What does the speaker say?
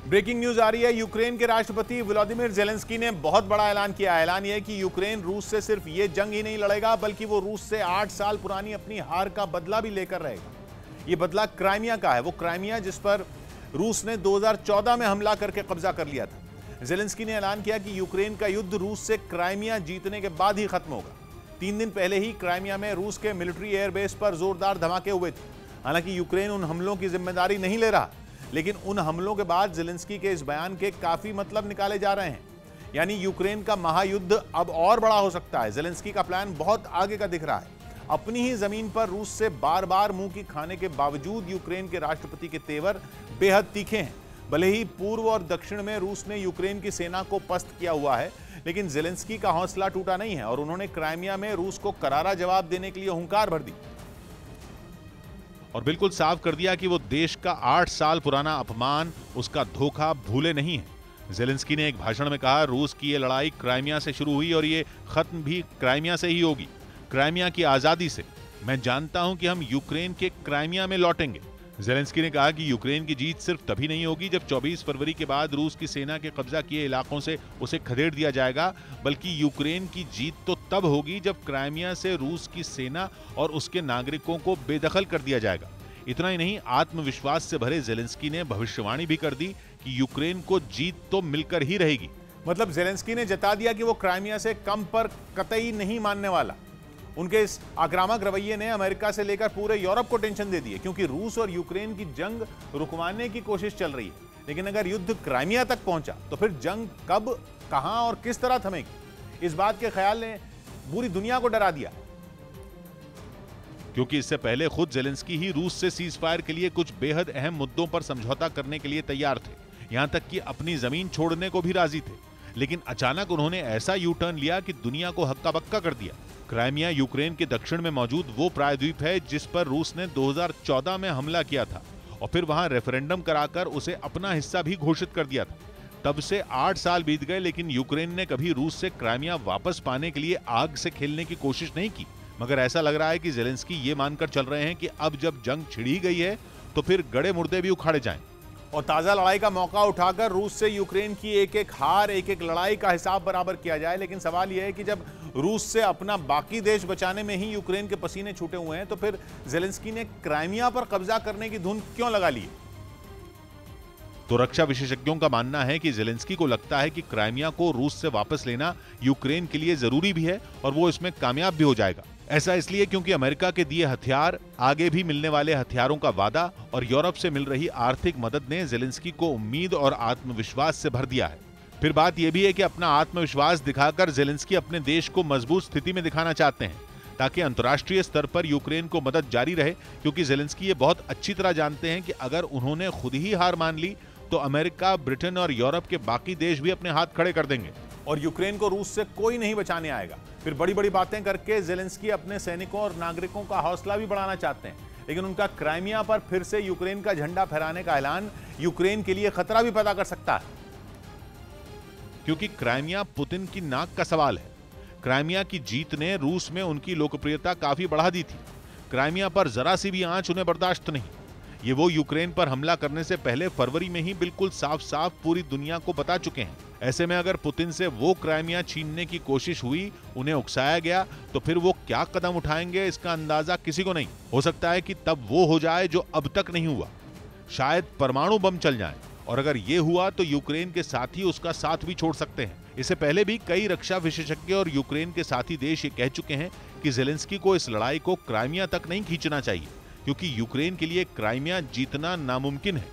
Breaking news आ रही है। Ukraine के राष्ट्रपति व्लादिमीर ज़ेलेंस्की ने बहुत बड़ा ऐलान किया है। ऐलान यह है कि यूक्रेन रूस से सिर्फ ये जंग ही नहीं लड़ेगा, बल्कि वो रूस से 8 साल पुरानी अपनी हार का बदला भी लेकर रहेगा। ये बदला क्राइमिया का है, वो क्राइमिया जिस पर रूस ने 2014 में हमला करके कब्जा कर लिया था। ज़ेलेंस्की ने ऐलान किया कि यूक्रेन का युद्ध रूस से क्राइमिया जीतने के बाद ही खत्म होगा। 3 दिन पहले ही क्राइमिया में रूस के मिलिट्री एयरबेस पर जोरदार धमाके हुए थे। हालांकि यूक्रेन उन हमलों की जिम्मेदारी नहीं ले रहा, लेकिन उन हमलों के बाद ज़ेलेंस्की के इस बयान के काफी मतलब निकाले जा रहे हैं। यानी यूक्रेन का महायुद्ध अब और बड़ा हो सकता है। ज़ेलेंस्की का प्लान बहुत आगे का दिख रहा है। अपनी ही जमीन पर रूस से बार बार मुंह की खाने के बावजूद यूक्रेन के राष्ट्रपति के तेवर बेहद तीखे हैं। भले ही पूर्व और दक्षिण में रूस ने यूक्रेन की सेना को पस्त किया हुआ है, लेकिन ज़ेलेंस्की का हौसला टूटा नहीं है और उन्होंने क्राइमिया में रूस को करारा जवाब देने के लिए हुंकार भर दी और बिल्कुल साफ कर दिया कि वो देश का 8 साल पुराना अपमान, उसका धोखा भूले नहीं है। ज़ेलेंस्की ने एक भाषण में कहा, रूस की ये लड़ाई क्राइमिया से शुरू हुई और ये खत्म भी क्राइमिया से ही होगी, क्राइमिया की आजादी से। मैं जानता हूं कि हम यूक्रेन के क्राइमिया में लौटेंगे। ज़ेलेंस्की ने कहा कि यूक्रेन की जीत सिर्फ तभी नहीं होगी जब 24 फरवरी के बाद रूस की सेना के कब्जा किए इलाकों से उसे खदेड़ दिया जाएगा, बल्कि यूक्रेन की जीत तो तब होगी जब क्राइमिया से रूस की सेना और उसके नागरिकों को बेदखल कर दिया जाएगा। इतना ही नहीं, आत्मविश्वास से भरे ज़ेलेंस्की ने भविष्यवाणी भी कर दी कि यूक्रेन को जीत तो मिलकर ही रहेगी। मतलब ज़ेलेंस्की ने जता दिया कि वो क्राइमिया से कम पर कतई नहीं मानने वाला। उनके इस आक्रामक रवैये ने अमेरिका से लेकर पूरे यूरोप को टेंशन दे दी है, क्योंकि रूस और यूक्रेन की जंग रुकवाने की कोशिश चल रही है। लेकिन अगर युद्ध क्राइमिया तक पहुंचा तो फिर जंग कब, कहां और किस तरह थमेगी, इस बात के ख्याल ने पूरी दुनिया को डरा दिया। क्योंकि इससे पहले खुद ज़ेलेंस्की ही रूस से सीज फायर के लिए कुछ बेहद अहम मुद्दों पर समझौता करने के लिए तैयार थे, यहां तक कि अपनी जमीन छोड़ने को भी राजी थे। लेकिन अचानक उन्होंने ऐसा यू टर्न लिया कि दुनिया को हक्का बक्का कर दिया। क्राइमिया यूक्रेन के दक्षिण में मौजूद वो प्रायद्वीप है जिस पर रूस ने 2014 में हमला किया था और फिर वहां रेफरेंडम कराकर उसे अपना हिस्सा भी घोषित कर दिया था। तब से 8 साल बीत गए, लेकिन यूक्रेन ने कभी रूस से क्राइमिया वापस पाने के लिए आग से खेलने की कोशिश नहीं की। मगर ऐसा लग रहा है कि ज़ेलेंस्की ये मानकर चल रहे हैं कि अब जब जंग छिड़ी गई है तो फिर गड़े मुर्दे भी उखाड़े जाएं। और ताजा लड़ाई का मौका उठाकर रूस से यूक्रेन की एक एक हार, एक एक लड़ाई का हिसाब बराबर किया जाए। लेकिन सवाल यह है कि जब रूस से अपना बाकी देश बचाने में ही यूक्रेन के पसीने छूटे हुए हैं, तो फिर ज़ेलेंस्की ने क्राइमिया पर कब्जा करने की धुन क्यों लगा ली? तो रक्षा विशेषज्ञों का मानना है कि ज़ेलेंस्की को लगता है कि क्राइमिया को रूस से वापस लेना यूक्रेन के लिए जरूरी भी है और वो इसमें कामयाब भी हो जाएगा। ऐसा इसलिए क्योंकि अमेरिका के दिए हथियार, आगे भी मिलने वाले हथियारों का वादा और यूरोप से मिल रही आर्थिक मदद ने ज़ेलेंस्की को उम्मीद और आत्मविश्वास से भर दिया है। फिर बात यह भी है कि अपना आत्मविश्वास दिखाकर ज़ेलेंस्की अपने देश को मजबूत स्थिति में दिखाना चाहते हैं, ताकि अंतर्राष्ट्रीय स्तर पर यूक्रेन को मदद जारी रहे। क्योंकि ज़ेलेंस्की ये बहुत अच्छी तरह जानते हैं कि अगर उन्होंने खुद ही हार मान ली तो अमेरिका, ब्रिटेन और यूरोप के बाकी देश भी अपने हाथ खड़े कर देंगे और यूक्रेन को रूस से कोई नहीं बचाने आएगा। फिर बड़ी बड़ी बातें करके ज़ेलेंस्की अपने सैनिकों और नागरिकों का हौसला भी बढ़ाना चाहते हैं, लेकिन उनका क्राइमिया पर फिर से यूक्रेन का झंडा फहराने का ऐलान यूक्रेन के लिए खतरा भी पैदा कर सकता है। क्योंकि क्राइमिया पुतिन की नाक का सवाल है। क्राइमिया की जीत ने रूस में उनकी लोकप्रियता काफी बढ़ा दी थी। क्राइमिया पर जरा सी भी आंच उन्हें बर्दाश्त नहीं। ये वो यूक्रेन पर हमला करने से पहले फरवरी में ही बिल्कुल साफ साफ पूरी दुनिया को बता चुके हैं। ऐसे में अगर पुतिन से वो क्राइमिया छीनने की कोशिश हुई, उन्हें उकसाया गया, तो फिर वो क्या कदम उठाएंगे इसका अंदाजा किसी को नहीं। हो सकता है कि तब वो हो जाए जो अब तक नहीं हुआ, शायद परमाणु बम चल जाए, और अगर ये हुआ तो यूक्रेन के साथी उसका साथ भी छोड़ सकते हैं। इससे पहले भी कई रक्षा विशेषज्ञ और यूक्रेन के साथी देश ये कह चुके हैं कि ज़ेलेंस्की को इस लड़ाई को क्राइमिया तक नहीं खींचना चाहिए, क्योंकि यूक्रेन के लिए क्राइमिया जीतना नामुमकिन है।